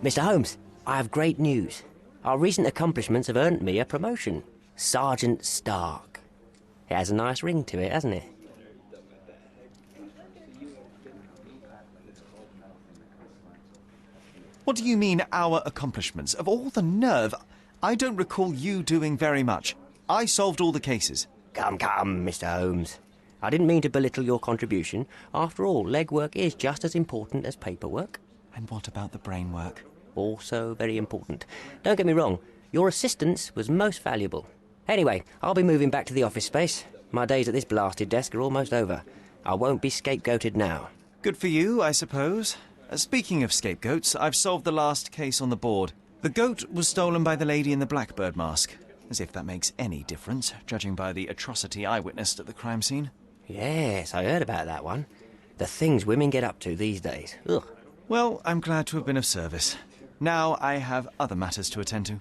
Mr. Holmes, I have great news. Our recent accomplishments have earned me a promotion. Sergeant Stark. It has a nice ring to it, hasn't it? What do you mean, our accomplishments? Of all the nerve, I don't recall you doing very much. I solved all the cases. Come, Mr. Holmes. I didn't mean to belittle your contribution. After all, legwork is just as important as paperwork. And what about the brain work? Also very important. Don't get me wrong, your assistance was most valuable. Anyway, I'll be moving back to the office space. My days at this blasted desk are almost over. I won't be scapegoated now. Good for you, I suppose. Speaking of scapegoats, I've solved the last case on the board. The goat was stolen by the lady in the blackbird mask. As if that makes any difference, judging by the atrocity I witnessed at the crime scene. Yes, I heard about that one. The things women get up to these days. Ugh. Well, I'm glad to have been of service. Now I have other matters to attend to.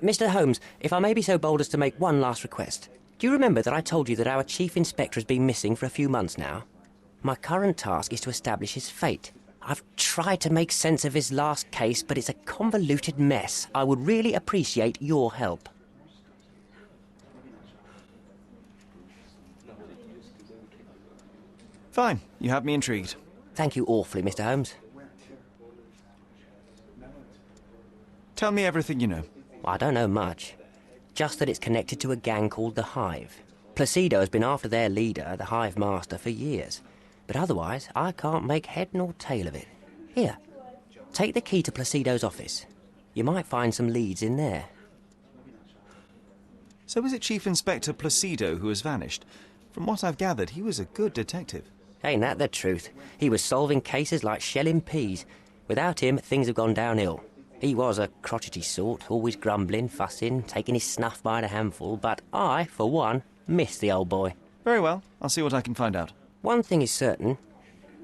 Mr. Holmes, if I may be so bold as to make one last request. Do you remember that I told you that our chief inspector has been missing for a few months now? My current task is to establish his fate. I've tried to make sense of his last case, but it's a convoluted mess. I would really appreciate your help. Fine, you have me intrigued. Thank you awfully, Mr. Holmes. Tell me everything you know. I don't know much. Just that it's connected to a gang called the Hive. Placido has been after their leader, the Hive Master, for years. But otherwise, I can't make head nor tail of it. Here, take the key to Placido's office. You might find some leads in there. So is it Chief Inspector Placido who has vanished? From what I've gathered, he was a good detective. Ain't that the truth? He was solving cases like shelling peas. Without him, things have gone downhill. He was a crotchety sort, always grumbling, fussing, taking his snuff by the handful, but I, for one, miss the old boy. Very well, I'll see what I can find out. One thing is certain.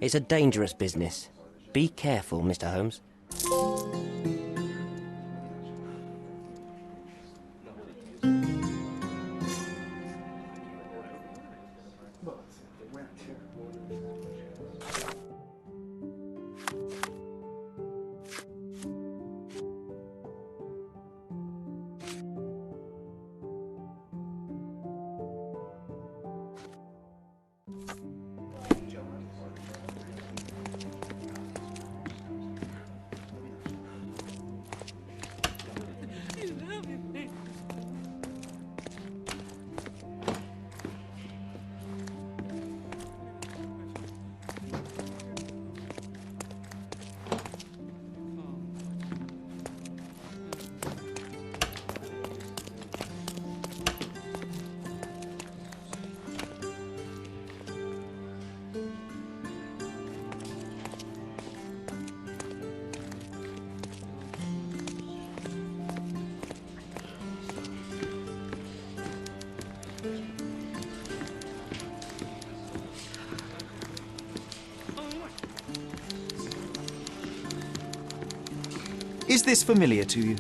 It's a dangerous business. Be careful, Mr. Holmes. Is this familiar to you?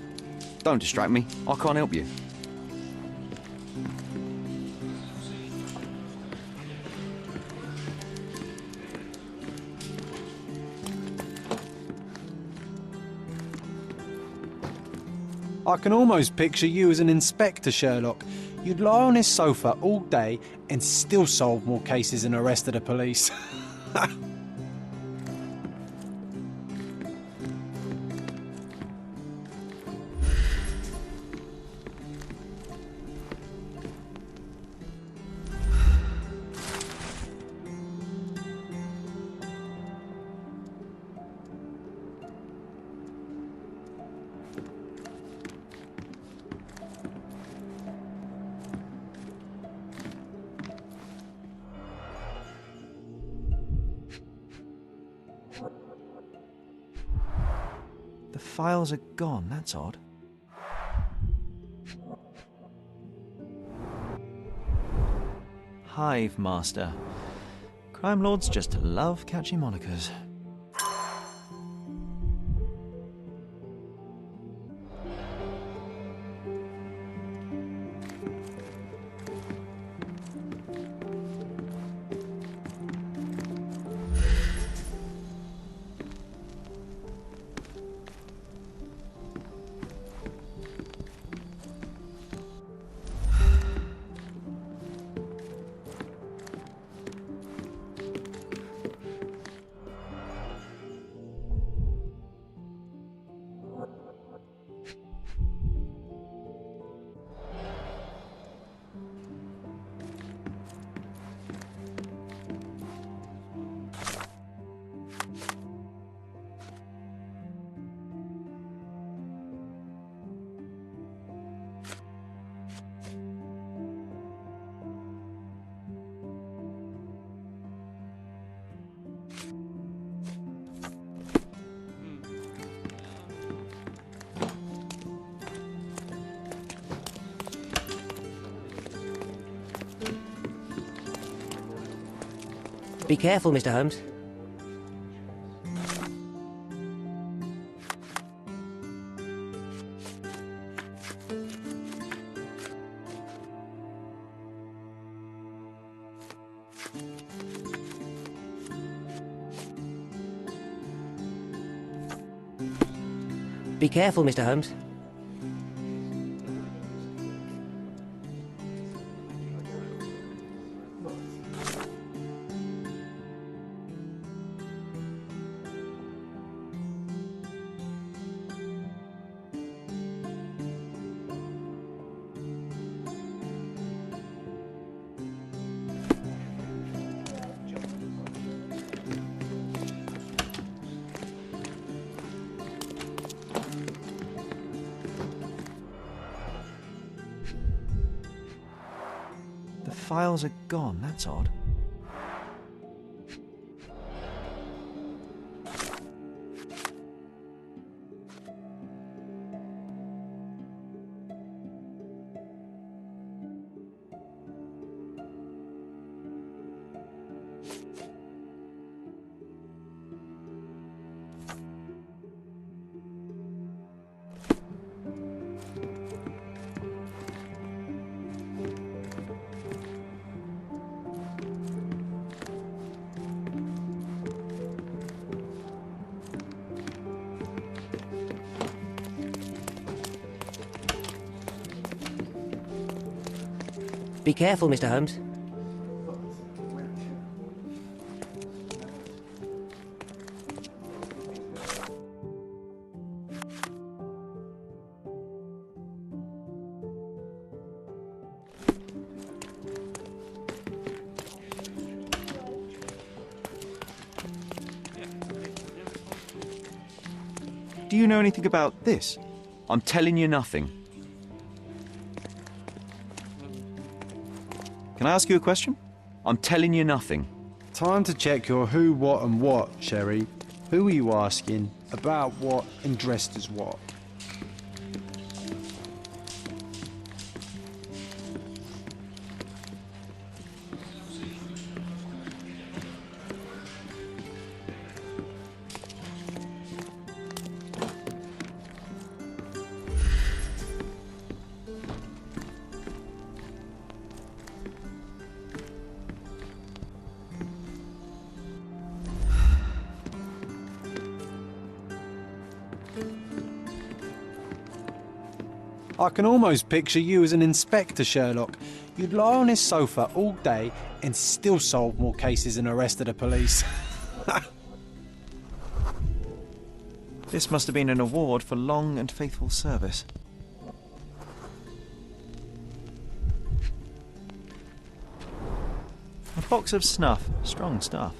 Don't distract me. I can't help you. I can almost picture you as an inspector, Sherlock. You'd lie on his sofa all day and still solve more cases than the rest of the police. The files are gone, that's odd. Hive Master. Crime lords just love catchy monikers. Be careful, Mr. Holmes. Be careful, Mr. Holmes. The files are gone, that's odd. Be careful, Mr. Holmes. Do you know anything about this? I'm telling you nothing. Can I ask you a question? I'm telling you nothing. Time to check your who, what and what, Sherry. Who are you asking? About what and dressed as what? I can almost picture you as an inspector, Sherlock. You'd lie on his sofa all day and still solve more cases than the rest of the police. This must have been an award for long and faithful service. A box of snuff. Strong stuff.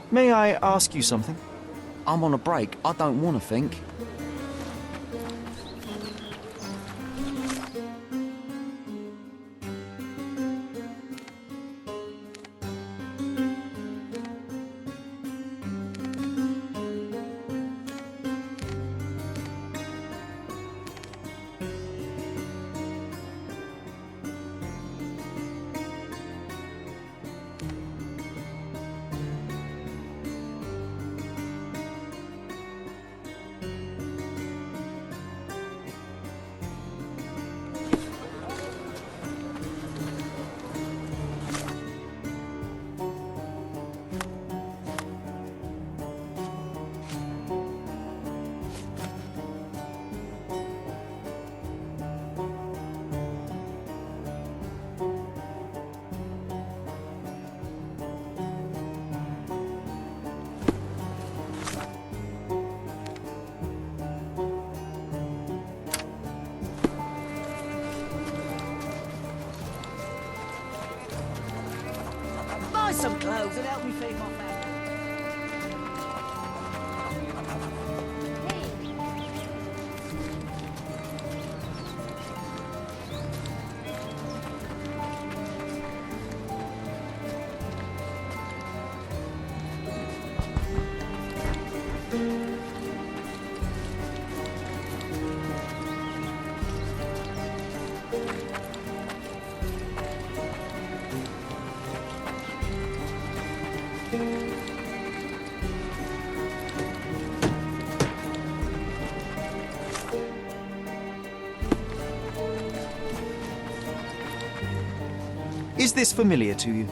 May I ask you something? I'm on a break. I don't want to think. Buy some clothes and help me feed my family. Is this familiar to you?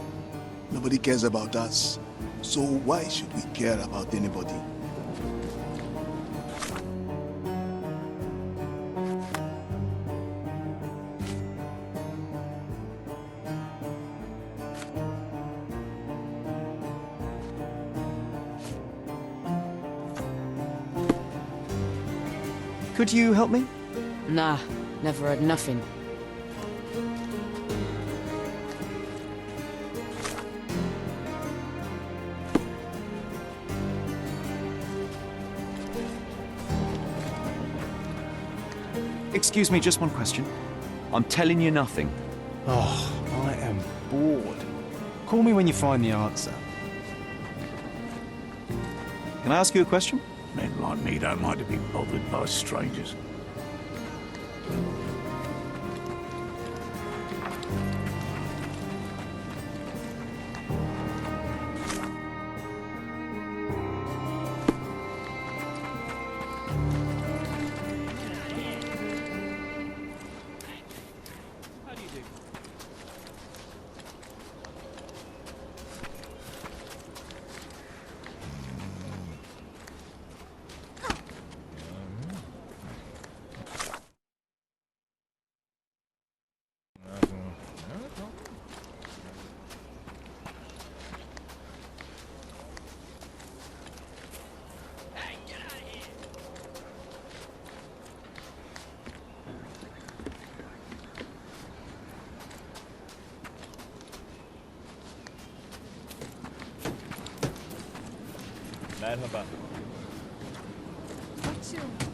Nobody cares about us. So why should we care about anybody? Could you help me? Nah, never heard nothing. Excuse me, just one question. I'm telling you nothing. Oh, I am bored. Call me when you find the answer. Can I ask you a question? Men like me don't like to be bothered by strangers. Merhaba. Açım.